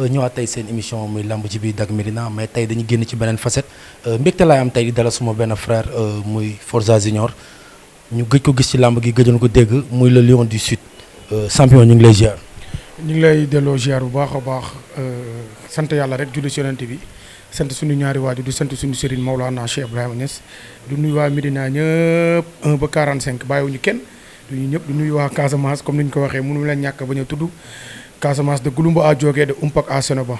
ñëwaat tey seen émission muy lamb ji bi Dak Médina mais tey dañu génn ci beneen facette mbégte laay am tey di dalal suma benn frère muy Forza Junior ñu gëj ko gis ci lamb gi gëjoon ko dégg muy le Lion du Sud champion ñu ngi lay ziar. ñu ngi lay delloo ziar bu baax a baax sant yàlla rek julli ci Yonent bi sant suñu ñaari waajur di sant suñu Serigne Maulana Cheikh Ibrahima Niass du nuyu waa Médina ñëpp 1 ba 45 bàyyiwuñu kenn du ñëpp du nuyu waa Casamance comme ni ñu ko waxee mënu la ñàkk bañ a tudd Casamance de Gouloumbou à Diogué de Oumpak à Sénoba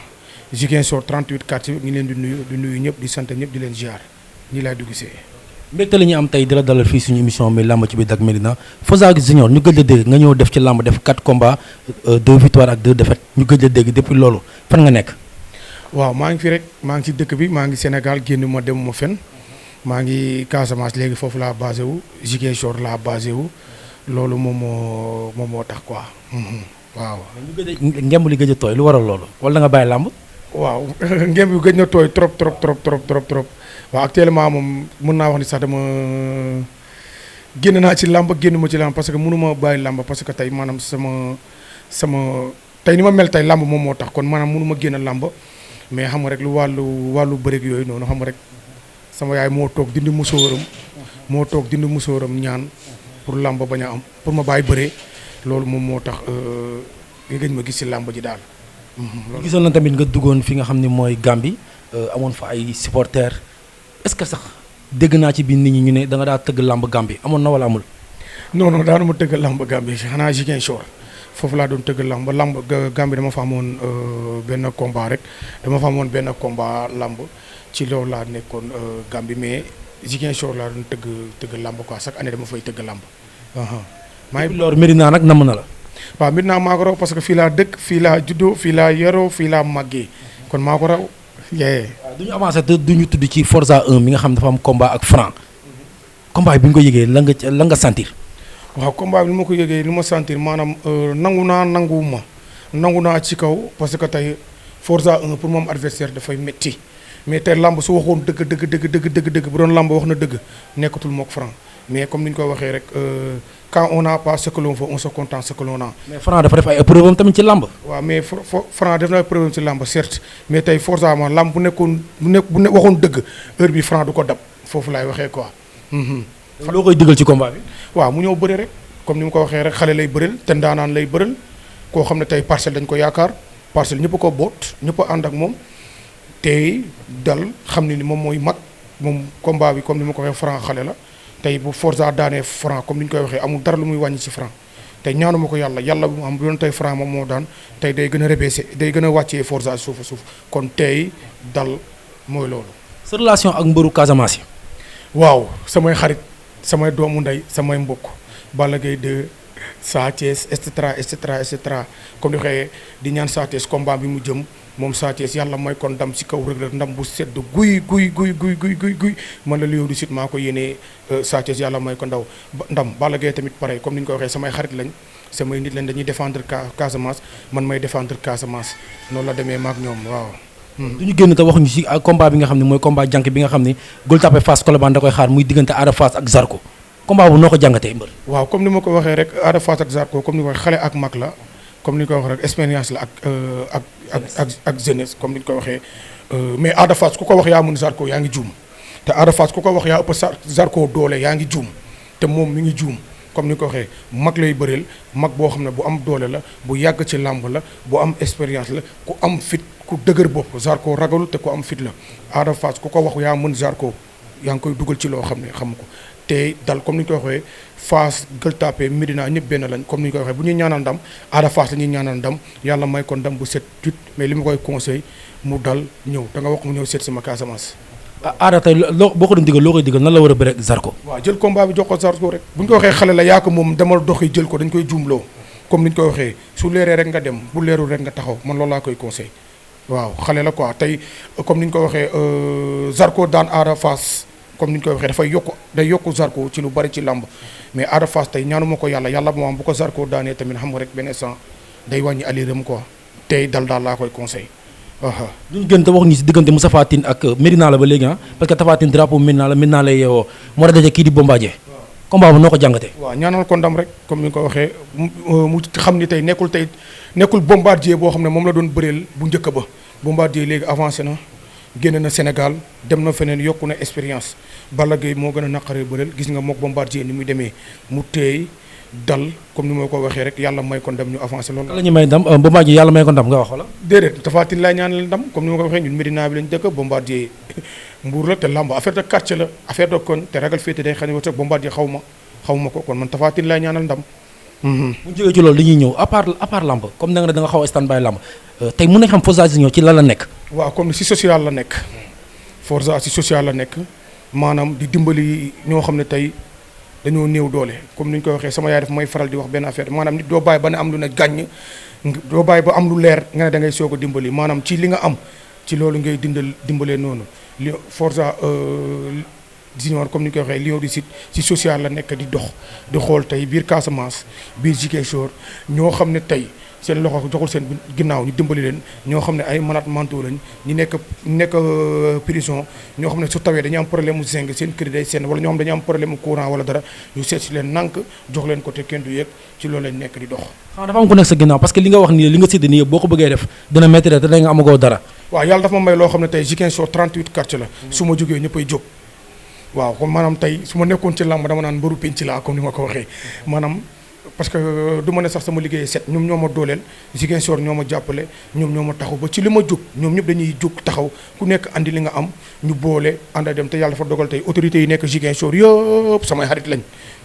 Ziguinchor 38 quartier ñu leen di nuyu ñëpp di sant ñëpp di leen ziar ñi laay dugg see. mbégte la ñuy am tey di la dalal fii suñu émission mi lamb ci biir Dak Médina Forza Junior ñu gëj a dégg nga ñëw def ci lamb def 4 combats 2 victoires ak 2 défaites ñu gëj a dégg depuis loolu fan nga nekk. waaw maa ngi fi rek maa ngi ci dëkk bi maa ngi Sénégal génn ma dem ma fen maa ngi Casamance léegi foofu laa basé wu Ziguinchor laa basé wu loolu moom moo tax quoi. waaw. ñu gëj a ngemb li gëj a tooy lu waral loolu wala da nga bàyyi lamb. waaw ngemb bi gëj na tooy trop waaw actuellement moom mën naa wax ni sax dama génn naa ci làmb génn ma ci làmb parce que mënuma bàyyi làmb parce que tey maanaam sama tey ni ma mel tey làmb moom moo tax kon maanaam mënuma génn làmb mais xam nga rek lu wàllu bëreeg yooyu noonu xam nga rek sama yaay moo toog dindi musóoram ñaan pour làmb bañ a am pour ma bàyyi bëree loolu moom moo tax nga gëj ma gis ci làmb ji daal. gisoon na tamit nga duggoon fi nga xam ne mooy Gambie amoon fa ay supporters est-ce que sax dégg naa ci biir nit ñi ñu ne da nga daa tëgg làmb Gambie amoon na wala amul. non daanu ma tëgg làmb Gambie xanaa Ziguinchor foofu laa doon tëgg làmb Gambie dama fa amoon benn combat rek benn combat làmb ci loolu laa nekkoon Gambie mais Ziguinchor laa doon tëgg làmb quoi chaque année dama fay tëgg làmb. maa ngi loolu Médina nag namm na la. waaw Médina maa ko raw parce que fii laa dëkk fii laa juddoo fii laa yaroo fii laa màggee kon maa ko raw. waaw du ñu avancé te du ñu tudd ci Forza 1 mi nga xam dafa am combat ak Franc combat bi nga ko yëgee la nga sentir. waaw combat bi li ma ko yëgee li ma sentir maanaam nangu naa ci kaw parce que tey Forza 1 pour moom adversaire dafay métti mais tey lamb su waxoon dëgg bu doon lamb wax na dëgg nekkatul mook Franc mais comme ni ñu ko waxee rek quand on n'a pas ce que l'on veut on se contente ce que l'on a. mais Franc dafa def ay épreuve am tamit ci lamb. waaw mais Franc def na ay épreuve ci lamb certes mais tey Forza ma lamb bu waxoon dëgg heure bi Franc du ko dab foofu laay waxee quoi. loo koy digal ci combat bi. waaw mu ñëw bëre rek comme ni mu ko waxee rek xale lay bëreel te ndaanaan lay bëreel koo xam ne tey parcelle dañ ko yaakaar parcelle ñëpp ko boot ñëpp a ànd ak moom tey dal xam ne ni moom mooy mag moom combat bi comme ni ma ko waxee Franc xale la. tey bu Forza daanee Franc comme ni ñu koy waxee amul dara lu muy wàññi ci Franc tey ñaanuma ko yàlla bu mu am bu doon tey Franc moom moo daan tey day gën a rebaissé day gën a wàccee Forza suuf kon tey dal mooy loolu. sa relation ak mbëru Casamance yi. waaw samay xarit samay doomu ndey samay mbokk Balla Gaye 2 Sa Thiès et cetera comme ni waxee di ñaan Sa Thiès combat bi mu jëm. moom Sa Thiès yàlla may kon ndam ci kaw Reug Reug ndam bu sedd guy man la Lion du Sud maa ko yéenee Sa Thiès yàlla may ko ndam Balla Gaye tamit pareil comme ni ñu ko waxee samay xarit lañ samay nit lañ dañuy défendre Casamance man may défendre Casamance noonu la demee maak ñoom waaw. du ñu génn te waxuñu ci combat bi nga xam ne mooy combat jànk bi nga xam ne Gueule Tapée Fass Colobane da koy xaar muy diggante Ada Fass ak Zarko combat bu noo ko jàngatee mbër. waaw comme ni ma ko waxee rek Ada Fass ak Zarko comme ni ko waxee xale ak mag la. comme ni ñu koy waxee rek expérience la ak jeunesse comme ni ñu koy waxee mais Ada Fass ku ko wax yaa mën Zarko yaa ngi juum te Ada Fass ku ko wax yaa ëpp Zarko doole yaa ngi juum te moom mi ngi juum comme ni ñu ko waxee mag lay bëreel mag boo xam ne bu am doole la bu yàgg ci làmb la bu am expérience la ku am fit ku dëgër bopp Zarko ragalul te ku am fit la Ada Fass ku ko wax yaa mën Zarko yaa ngi koy dugal ci loo xam ne xam ko te dal comme ni ñu koy waxee Fass Gueule Tapée Médina ñëpp benn lañ comme ni ñu koy waxee bu ñuy ñaanal ndam Ada Fass la ñuy ñaanal ndam yàlla may ko ndam bu set tuut mais li ma koy conseil mu dal ñëw da nga wax mu ñëw seet sama Casamance. Ada tey boo ko doon digal loo koy digal nan la war a bëre ak Zarko. waaw jël combat bi jox ko Zarko rek bu ñu ko waxee xale la yaa ko moom demal doxi jël ko dañ koy juumloo comme ni ñu koy waxee su leeree rek nga dem bu leerul rek nga taxaw man loolu laa koy conseil waaw xale la quoi tey comme ni ñu ko waxee Zarko daan Ada Fass comme ni ñu koy waxee day yokku Zarko ci lu bari ci làmb mais Ada Fass tey ñaanuma ko yàlla moo am bu ko Zarko daanee tamit xam nga rek benn instant day wàññi aliram quoi tey dal daal laa koy conseil lu ñu gën te waxuñu si diggante Moustapha Tine ak Médina la ba léegi parce que Tapha Tine drapeau Médina la Médina lay yeewoo moo tax daje kii di Bombardier combat bu noo ko jàngatee. waaw ñaanal ko ndam rek comme ni nga ko waxee mu xam ni tey nekkul bombardier boo xam ne moom la doon bëreel bu njëkk ba bombardier léegi avancé na génn na Sénégal dem na feneen yokku na expérience Balla Gaye moo gën a naqaree bëreel gis nga mook bombardier ni muy demee mu teey dal comme ni ma ko waxee rek yàlla may ko ndam ñu avancé loolu. la ñuy may ndam bombardier yàlla may ko ndam nga wax wala. déedéet Tapha Tine laay ñaanal ndam comme ni ma ko waxee ñun Médina bi lañ dëkk bombardier mbuur la te lamb affaire de quartier la affaire de kon te ragal féete day xam ne wërsëg bombardier xaw ma ko kon man Tapha Tine laay ñaanal ndam. bu ñu jógee ci loolu dañuy ñëw à part lamb comme da nga ne da nga xaw a stand by lamb tey mën nañ xam Forza Junior ci lan la nekk. waaw comme si social la nekk Forza si social la nekk maanaam di dimbali ñoo xam ne tey dañoo néew doole comme ni ñu koy waxee sama yaay daf may faral di wax benn affaire maanaam nit doo bàyyi ba ne am lu ne gàññ doo bàyyi ba am lu leer nga ne da ngay soog a dimbali maanaam ci li nga am ci loolu ngay dimbalee noonu li Forza Junior comme ni ñu koy waxee Lion du Sud ci social la nekk di dox di xool tey biir Casamance biir Ziguinchor ñoo xam ne tey seen loxo joxul seen ginnaaw ñu dimbali leen ñoo xam ne ay malades mentaux lañ ñu nekk prison ñoo xam ne su tawee dañu am problème mu zinc seen kër day seen wala ñoo xam dañu am problème mu courant wala dara ñu seet si leen nànk jox leen ko te kenn du yëg ci loolu lañ nekk di dox. xam dafa am ku nekk sa ginnaaw parce que li nga wax nii li nga sédd nii yëpp boo ko bëggee def dina métti te da nga amagoo dara. waaw yàlla dafa ma may loo xam ne tey Ziguinchor 38 quartier la su ma jógee ñëppay jóg waaw kon maanaam tey su ma nekkoon ci làmb dama naan mbëru penc laa comme ni ma ko waxee maanaam parce que du ma ne sax sama liggéey set ñoom ñoo ma dooleel Ziguinchor ñoo ma jàppale ñoom ñoo ma taxaw ba ci li ma jóg ñoom ñëpp dañuy jóg taxaw ku nekk andi li nga am ñu boole ànd a dem te yàlla dafa dogal tey autorités yi nekk Ziguinchor yëpp samay xarit lañ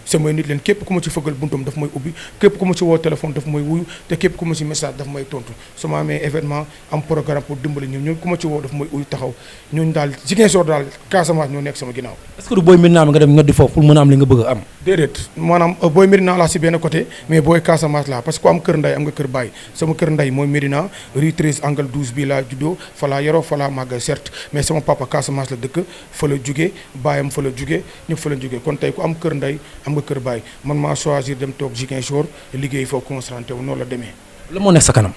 samay nit leen képp ku ma ci fëggal buntam daf may ubbi képp ku ma ci woo téléphone daf may wuyu te képp ku ma ci message daf may tontu su ma amee événement am programme pour dimbali ñoom ku ma ci woo daf may uyu taxaw ñooñu daal Ziguinchor daal Casamance ñoo nekk sama ginnaaw. est-ce que du booy Médina nga dem ñoddi foofu pour mën a am li nga bëgg a am. déedéet maanaam booy Médina laa si benn côté mais booy Casamance laa parce que ku am kër nday am nga kër baay sama kër nday mooy Médina rue 13 angle 12 bii laa juddoo fa laa yaroo fa laa màgg certes mais sama papa Casamance la dëkk fa la jugee baayam fa la jugee ñëpp fa la jugee kon tey ku am kër nday am nga kër baay man maa choisir dem toog Ziguinchor liggéey foofu concentré wu noonu la demee. la moo nekk sa kanam.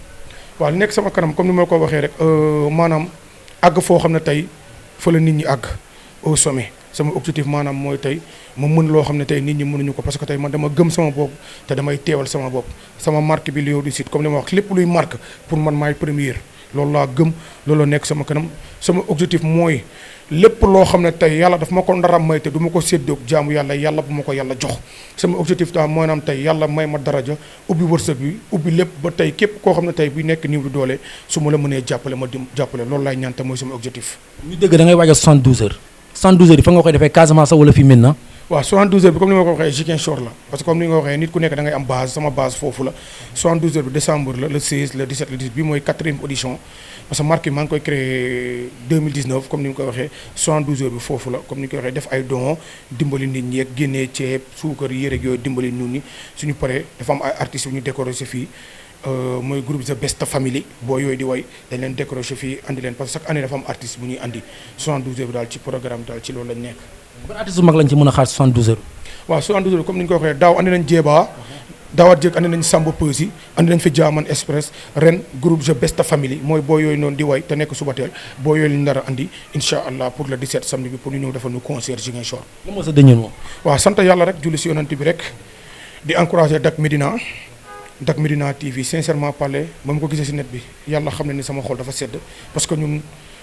waaw li nekk sama kanam comme ni ma ko waxee rek maanaam àgg foo xam ne tey fa la nit ñi àgg au sommet sama objectif maanaam mooy tey ma mën loo xam ne tey nit ñi mënuñu ko parce que tey man dama gëm sama bopp te damay teewal sama bopp sama marque bi Lion du Sud comme li ma wax lépp luy marque pour man maay première loolu laa gëm loolu nekk sama kanam sama objectif mooy lépp loo xam ne tey yàlla daf ma ko ndaram may te du ma ko séddoog jaamu yàlla bu ma ko yàlla jox sama objectif daal mooy naam tey yàlla may ma daraja ubbi wërsëg bi ubbi lépp ba tey képp koo xam ne tey bu nekk niw di doole su ma la mënee jàppale ma dim jàppale loolu laay ñaan te mooy sama objectif. ñu dégg da ngay waajal 72 heures 72 heures yi fa nga koy defee Casamance wala fii Médina. waaw 72 heures bi comme ni ma ko waxee Ziguinchor la parce que comme ni nga ko waxee nit ku nekk da ngay am base sama base foofu la 72 heures bi décembre la le 16 le 17 le 18 bi mooy 4e audition parce que marque bi maa ngi koy créé 2019 comme ni nga ko waxee 72 heures bi foofu la comme ni nga ko waxee def ay dons dimbali nit ñi ak génnee ceeb suukar yére ak yooyu dimbali nit ñi suñu paree dafa am ay artistes yu ñu décoré si fii mooy groupe The Best Family boo yooyu di way dañ leen décoré fii andi leen parce que chaque année dafa am artiste bu ñuy andi 72 heures bi daal ci programme daal ci loolu lañ nekk. ban artiste bu mag lañ ci mën a xaar 72 heures. waaw 72 heures comme ni ñu ko waxee daaw andi nañ Jeeba daawaat jéeg andi nañ Samba Peuzzi andi nañ fi Jaaman Express ren groupe The Best Family mooy boo yooyu noonu di way te nekk Subatel boo yooyu lañ nar a andi incha allah pour le 17 samedi bi pour ñu ñëw defal ñu concert Ziguinchor. lan moo sa dernier mot. waaw sant yàlla rek julli si yonent bi rek di encourager Dak Médina TV sincèrement parler ba ma ko gisee si net bi yàlla xam ne ni sama xol dafa sedd parce que ñun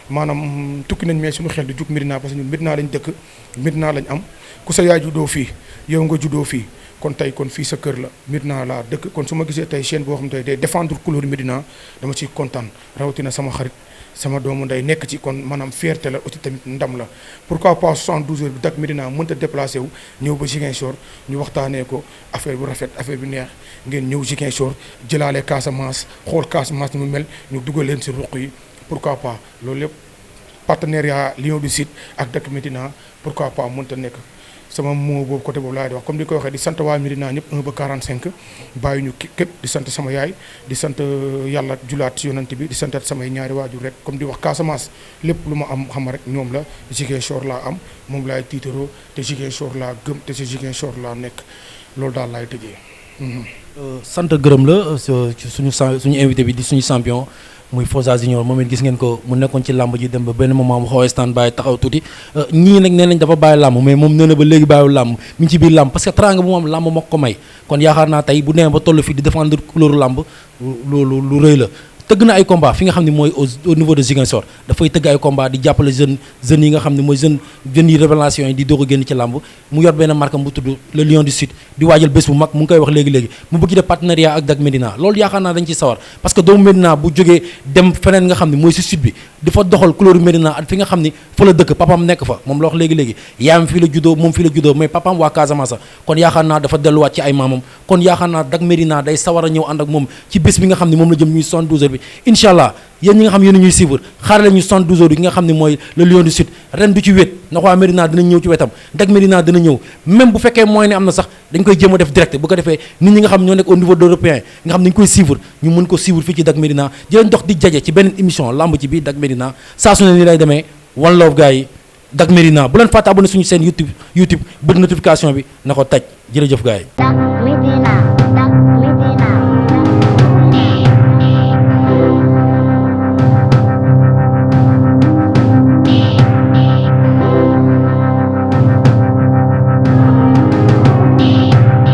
maanaam tukki nañ mais suñu xel di jug Médina parce que ñun Médina lañ dëkk Médina lañ am ku sa yaay juddoo fii yow nga juddoo fii kon tey kon fii sa kër la Médina laa dëkk kon su ma gisee tey chaîne boo xam ne tey day défendre couleur Médina dama ciy kontaan rawatina sama xarit sama doomu nday nekk ci kon maanaam fierté la aussi tamit ndam la pourquoi pas 72 heures bi Dak Médina mënta déplacé wu ñëw ba Ziguinchor ñu waxtaanee ko affaire bu rafet affaire bi neex ngeen ñëw Ziguinchor jëlaale Casamance xool Casamance ni mu mel ñu dugal leen si ruq yi pourquoi pas loolu lépp partenariat Lion du Sud ak Dak Médina pourquoi pas mënta nekk sama moo boobu côté boobu laay di wax comme ni ko waxee di sant waa Médina ñëpp 1 ba 45 bàyyi ñu képp di sant sama yaay di sant yàlla julaat ci yonant bi di santat samay ñaari waajur rek comme di wax Casamance lépp lu ma am xam rek ñoom la Ziguinchor laa am moom laay tiitaroo te Ziguinchor laa gëm te si Ziguinchor laa nekk loolu daal laay tëjee. sant gërëm la suñu invité bi di suñu champion muy Forza Junior moom it gis ngeen ko mu nekkoon ci làmb ji dem ba benn moment mu xaw a stand by taxaw tuuti ñii nag nee nañ dafa bàyyi làmb mais moom nee na ba léegi bàyyiwul làmb mi ngi ci biir làmb parce que teraanga bu mu am làmb moo ko may kon yaakaar naa tey bu demee ba toll fii di défendre couleur làmb loolu lu rëy la tëgg na ay combat fi nga xam ne mooy au niveau de Ziguinchor dafay tëgg ay combat di jàppale jeunes yi nga xam ne mooy jeunes yi révélation yi di doog a génn ci làmb mu yor benn marque bu tudd le Lion du Sud di waajal bés bu mag mu ngi koy wax léegi-léegi mu bëgg def partenariat ak Dak Médina loolu yaakaar naa dañ ci sawar parce que doomu Médina bu jógee dem feneen nga xam ne mooy si sud bi di fa doxal couleur Médina ak fi nga xam ni fa la dëkk papam nekk fa moom la wax léegi-léegi yaayam fii la juddoo moom fii la juddoo mais papam waa Casamance kon yaakaar naa dafa delluwaat ci ay maamam kon yaakaar naa Dak Médina day sawar a ñëw ànd ak moom ci bés bi nga xam ne moom la jëm ñuy 72 heures bi incha allah yéen ñi nga xam yéen ñuy suivre xaarale ñu 72 heures yi nga xam ne mooy le Lion du Sud ren du ci wét ndax waa Médina dinañ ñëw ci wetam Dak Médina dina ñëw même bu fekkee mooy ne am na sax dañ koy jéem a def direct bu ko defee nit ñi nga xam ñoo nekk au niveau de européen nga xam dañ koy suivre ñu mën ko suivre fii ci Dak Médina di leen dox di jaje ci beneen émission lamb ci biir Dak Médina saa su ne ni lay demee one love gars yi Dak Médina bu leen fàtte abonné suñu seen YouTube bët notification bi na ko taj jërëjëf gars yi